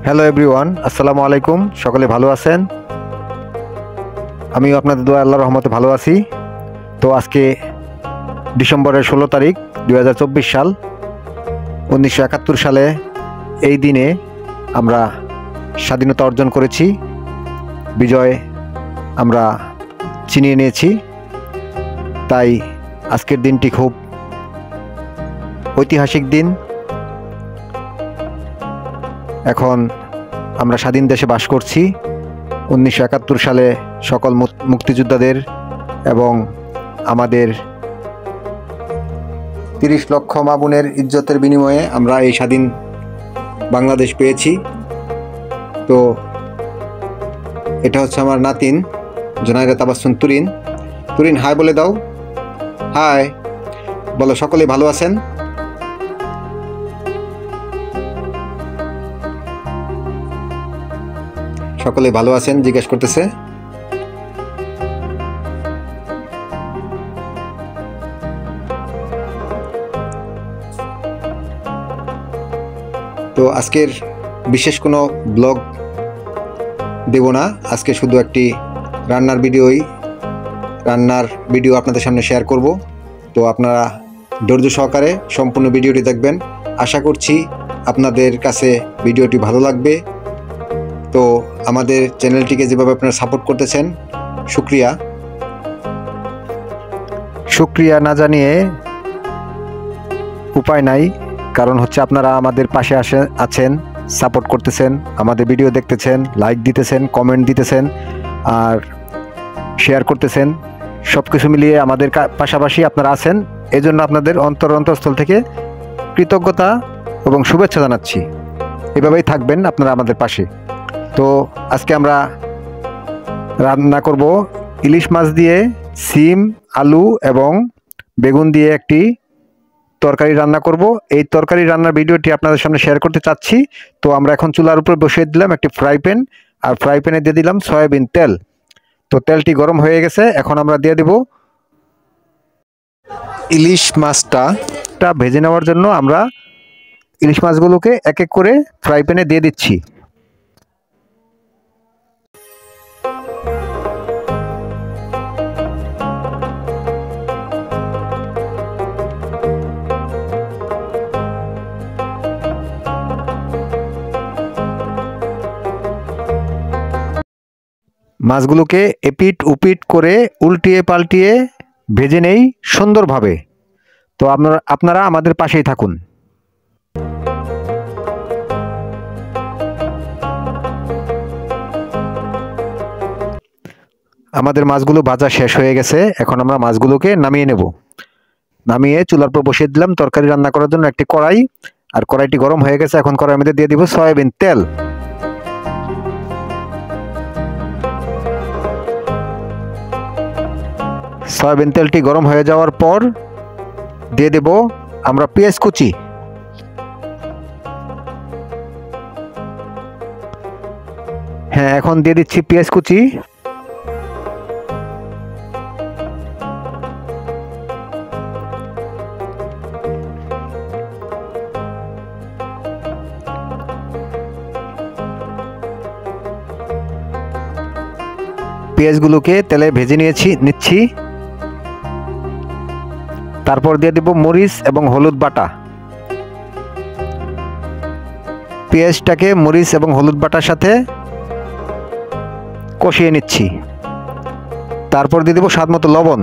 Hello everyone, আসসালামু আলাইকুম। সকলে ভালো আছেন? আমিও আপনাদের দোয়া আল্লাহর রহমতে ভালো আছি। তো আজকে ডিসেম্বরের 16 তারিখ 2024 সাল। 1971 সালে এই দিনে আমরা স্বাধীনতা অর্জন করেছি, বিজয় আমরা ছিনিয়ে নিয়েছি। তাই আজকের দিনটি খুব ঐতিহাসিক দিন। এখন আমরা স্বাধীন দেশে বাস করছি। 1971 সালে সকল মুক্তিযোদ্ধাদের এবং আমাদের 30 লক্ষ মা বোনের ইজ্জতের বিনিময়ে আমরা এই স্বাধীন বাংলাদেশ পেয়েছি। তো এটা হচ্ছে আমার নাতিন জোনাইরা তাবাসসুম তুরিন। তুরিন হাই বলে দাও। হাই বলো, সকলে ভালো আছেন? সকলে ভালো আছেন জিজ্ঞেস করতেছে। তো আজকের বিশেষ কোনো ব্লগ দেব না, আজকে শুধু একটি রান্নার ভিডিও আপনাদের সামনে শেয়ার করব। তো আপনারা ধৈর্য সহকারে সম্পূর্ণ ভিডিওটি দেখবেন। আশা করছি আপনাদের কাছে ভিডিওটি ভালো লাগবে। তো আমাদের চ্যানেলটিকে যেভাবে আপনারা সাপোর্ট করতেছেন, শুক্রিয়া না জানিয়ে উপায় নাই। কারণ হচ্ছে আপনারা আমাদের পাশে আছেন, সাপোর্ট করতেছেন, আমাদের ভিডিও দেখতেছেন, লাইক দিতেছেন, কমেন্ট দিতেছেন আর শেয়ার করতেছেন। সব কিছু মিলিয়ে আমাদের পাশাপাশি আপনারা আছেন। এজন্য আপনাদের অন্তঃস্থল থেকে কৃতজ্ঞতা এবং শুভেচ্ছা জানাচ্ছি। এভাবেই থাকবেন আপনারা আমাদের পাশে। তো আজকে আমরা রান্না করব ইলিশ মাছ দিয়ে সিম, আলু এবং বেগুন দিয়ে একটি তরকারি রান্না করব। এই তরকারি রান্নার ভিডিওটি আপনাদের সামনে শেয়ার করতে চাচ্ছি। তো আমরা এখন চুলার উপর বসিয়ে দিলাম একটি ফ্রাই প্যান, আর ফ্রাই প্যানে দিয়ে দিলাম সয়াবিন তেল। তো তেলটি গরম হয়ে গেছে, এখন আমরা দিয়ে দেব ইলিশ মাছটা ভেজে নেওয়ার জন্য আমরা ইলিশ মাছগুলোকে এক এক করে ফ্রাই প্যানে দিয়ে দিচ্ছি। মাছগুলোকে এপিট উপিট করে উল্টিয়ে পাল্টিয়ে ভেজে নেই সুন্দরভাবে। তো আপনারা আমাদের পাশেই থাকুন। আমাদের মাছগুলো ভাজা শেষ হয়ে গেছে, এখন আমরা মাছগুলোকে নামিয়ে নেব। নামিয়ে চুলার পর বসিয়ে দিলাম তরকারি রান্না করার জন্য একটি কড়াই, আর কড়াইটি গরম হয়ে গেছে। এখন কড়াইয়ের মধ্যে দিয়ে দিব সয়াবিন তেল। সয়াবিন তেলটি গরম হয়ে যাওয়ার পর দিয়ে দেব আমরা পেঁয়াজ কুচি। হ্যাঁ, এখন দিয়ে দিচ্ছি পেঁয়াজ কুচি। পেঁয়াজগুলোকে তেলে ভেজে নিচ্ছি। তারপর দিয়ে দেব মরিচ এবং হলুদ বাটা। পেঁয়াজটাকে মরিচ এবং হলুদ বাটার সাথে কষিয়ে নিচ্ছি। তারপর দিয়ে দেব স্বাদমতো লবণ।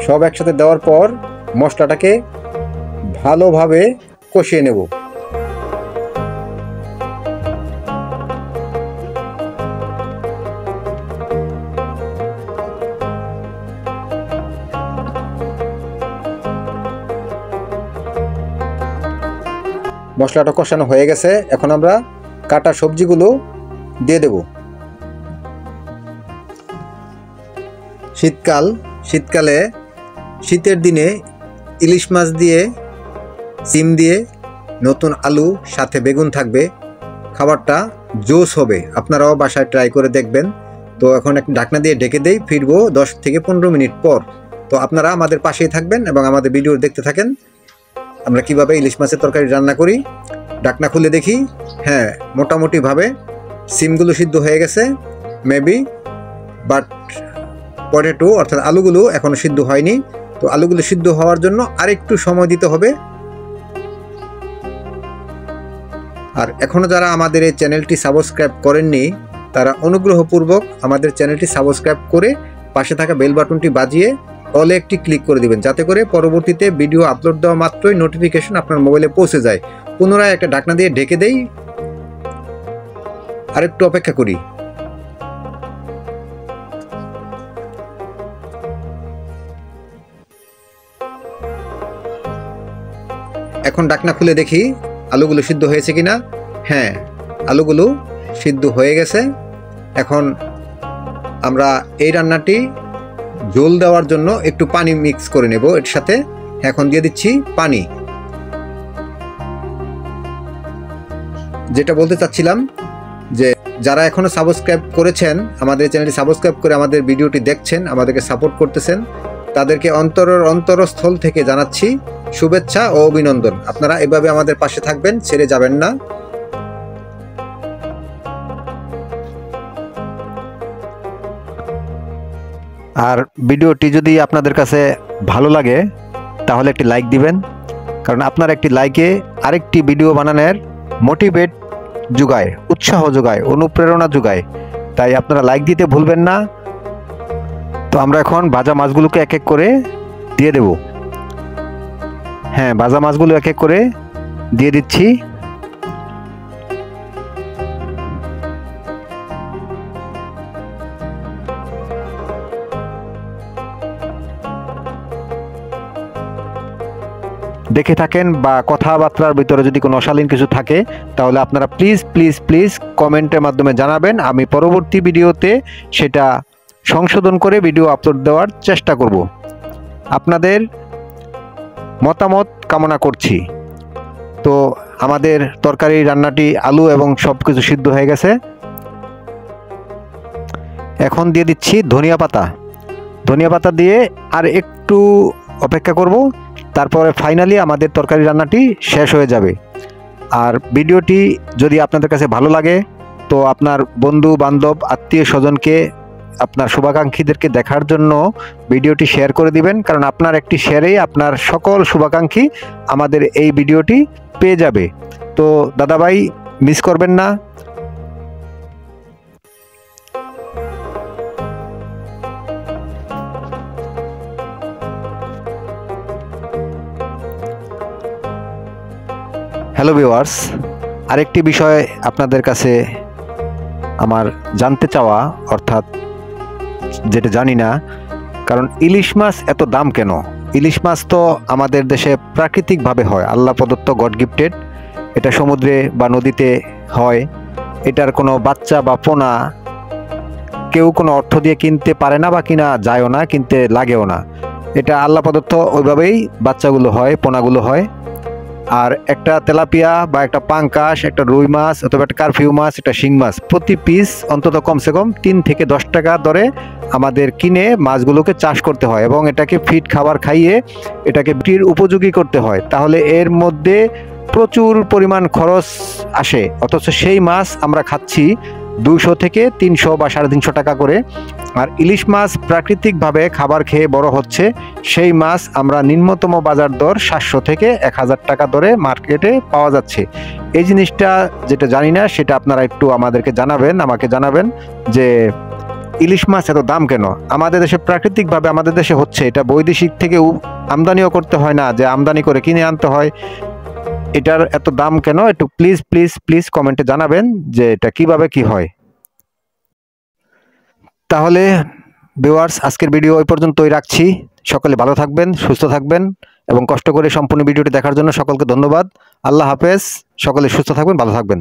সব একসাথে দেওয়ার পর মশলাটাকে ভালোভাবে কষিয়ে নেব। মশলাটা কষানো হয়ে গেছে, এখন আমরা কাটা সবজিগুলো দিয়ে দেব। শীতকালে শীতের দিনে ইলিশ মাছ দিয়ে সিম দিয়ে নতুন আলু সাথে বেগুন থাকবে, খাবারটা জোস হবে। আপনারাও বাসায় ট্রাই করে দেখবেন। তো এখন একটা ঢাকনা দিয়ে ঢেকে দেই, ফিরবো 10 থেকে 15 মিনিট পর। তো তো আপনারা আমাদের পাশেই থাকবেন এবং আমাদের ভিডিও দেখতে থাকেন আমরা কিভাবে ইলিশ মাছের তরকারি রান্না করি। ঢাকনা খুলে দেখি, হ্যাঁ মোটামুটিভাবে সিমগুলো সিদ্ধ হয়ে গেছে মেবি, বাট পটেটো অর্থাৎ আলুগুলো এখনও সিদ্ধ হয়নি। তো আলুগুলো সিদ্ধ হওয়ার জন্য আরেকটু সময় দিতে হবে। আর এখনও যারা আমাদের এই চ্যানেলটি সাবস্ক্রাইব করেননি তারা অনুগ্রহপূর্বক আমাদের চ্যানেলটি সাবস্ক্রাইব করে পাশে থাকা বেল বাটনটি বাজিয়ে অলে একটি ক্লিক করে দিবেন, যাতে করে পরবর্তীতে ভিডিও আপলোড দেওয়া মাত্রই নোটিফিকেশন আপনার মোবাইলে পৌঁছে যায়। পুনরায় একটা ঢাকনা দিয়ে ঢেকে দেই, আরেকটু অপেক্ষা করি। এখন ঢাকনা খুলে দেখি আলুগুলো সিদ্ধ হয়েছে কিনা। হ্যাঁ, আলুগুলো সিদ্ধ হয়ে গেছে। এখন আমরা এই রান্নাটি ঝোল দেওয়ার জন্য একটু পানি মিক্স করে নেব এর সাথে। এখন দিয়ে দিচ্ছি পানি। যেটা বলতে চাচ্ছিলাম যে যারা এখনো সাবস্ক্রাইব করেছেন, আমাদের চ্যানেলটি সাবস্ক্রাইব করে আমাদের ভিডিওটি দেখছেন, আমাদেরকে সাপোর্ট করতেছেন, তাদেরকে অন্তরস্থল থেকে জানাচ্ছি শুভেচ্ছা ও অভিনন্দন। আপনারা এভাবে আমাদের পাশে থাকবেন, ছেড়ে যাবেন না। আর ভিডিওটি যদি আপনাদের কাছে ভালো লাগে তাহলে একটি লাইক দিবেন, কারণ আপনার একটি লাইকে আরেকটি ভিডিও বানানোর মোটিভেট যোগায়, উৎসাহ যোগায়, অনুপ্রেরণা যোগায়। তাই আপনারা লাইক দিতে ভুলবেন না। তো আমরা এখন ভাজা মাছগুলোকে এক এক করে দিয়ে দেব। হ্যাঁ, ভাজা মাছগুলো এক এক করে দিয়ে দিচ্ছি। দেখে থাকেন বা কথাবার্তার ভিতরে যদি কোনো অশালীন কিছু থাকে তাহলে আপনারা প্লিজ প্লিজ প্লিজ কমেন্টের মাধ্যমে জানাবেন। আমি পরবর্তী ভিডিওতে সেটা সংশোধন করে ভিডিও আপলোড দেওয়ার চেষ্টা করব। আপনাদের মতামত কামনা করছি। তো আমাদের তরকারি রান্নাটি আলু এবং সব কিছু সিদ্ধ হয়ে গেছে। এখন দিয়ে দিচ্ছি ধনিয়া পাতা। ধনিয়া পাতা দিয়ে আর একটু অপেক্ষা করব, তারপরে ফাইনালি আমাদের তরকারি রান্নাটি শেষ হয়ে যাবে। আর ভিডিওটি যদি আপনাদের কাছে ভালো লাগে তো আপনার বন্ধু বান্ধব আত্মীয় স্বজনকে, আপনার শুভাকাঙ্ক্ষীদেরকে দেখার জন্য ভিডিওটি শেয়ার করে দিবেন, কারণ আপনার একটি শেয়ারেই আপনার সকল শুভাকাঙ্ক্ষী আমাদের এই ভিডিওটি পেয়ে যাবে। তো দাদাভাই মিস করবেন না। হ্যালো ভিউয়ার্স, আরেকটি বিষয় আপনাদের কাছে আমার জানতে চাওয়া, অর্থাৎ যেটা জানি না, কারণ ইলিশ মাছ এত দাম কেন? ইলিশ মাছ তো আমাদের দেশে প্রাকৃতিকভাবে হয়, আল্লাহ প্রদত্ত, গড গিফটেড। এটা সমুদ্রে বা নদীতে হয়। এটার কোনো বাচ্চা বা পোনা কেউ কোনো অর্থ দিয়ে কিনতে পারে না বা কিনা যায়ও না, কিনতে লাগেও না। এটা আল্লাহ প্রদত্ত, ওইভাবেই বাচ্চাগুলো হয়, পোনাগুলো হয়। আর একটা তেলাপিয়া বা একটা পাঙ্কাশ, একটা রুই মাছ অথবা একটা কারফিউ মাছ, একটা শিং মাছ প্রতি পিস অন্তত কমসে কম 3 থেকে 10 টাকা দরে আমাদের কিনে মাছগুলোকে চাষ করতে হয় এবং এটাকে ফিড খাবার খাইয়ে এটাকে বিক্রির উপযোগী করতে হয়। তাহলে এর মধ্যে প্রচুর পরিমাণ খরচ আসে, অথচ সেই মাছ আমরা খাচ্ছি 200 থেকে 300 বা 350 টাকা করে। আর ইলিশ মাছ প্রাকৃতিকভাবে খাবার খেয়ে বড় হচ্ছে, সেই মাছ আমরা নিম্নতম বাজার দর 700 থেকে 1000 টাকা দরে মার্কেটে পাওয়া যাচ্ছে। এই জিনিসটা যেটা জানি না সেটা আপনারা একটু আমাদেরকে জানাবেন, আমাকে জানাবেন যে ইলিশ মাছ এত দাম কেন? আমাদের দেশে প্রাকৃতিকভাবে আমাদের দেশে হচ্ছে, এটা বৈদেশিক থেকে আমদানিও করতে হয় না, যে আমদানি করে কিনে আনতে হয়। এটার এত দাম কেন? একটু প্লিজ প্লিজ প্লিজ কমেন্টে জানাবেন যে এটা কিভাবে কি হয়। তাহলে ভিউয়ার্স, আজকের ভিডিও ওই পর্যন্তই রাখছি। সকলে ভালো থাকবেন, সুস্থ থাকবেন এবং কষ্ট করে সম্পূর্ণ ভিডিওটি দেখার জন্য সকলকে ধন্যবাদ। আল্লাহ হাফেজ। সকলে সুস্থ থাকবেন, ভালো থাকবেন।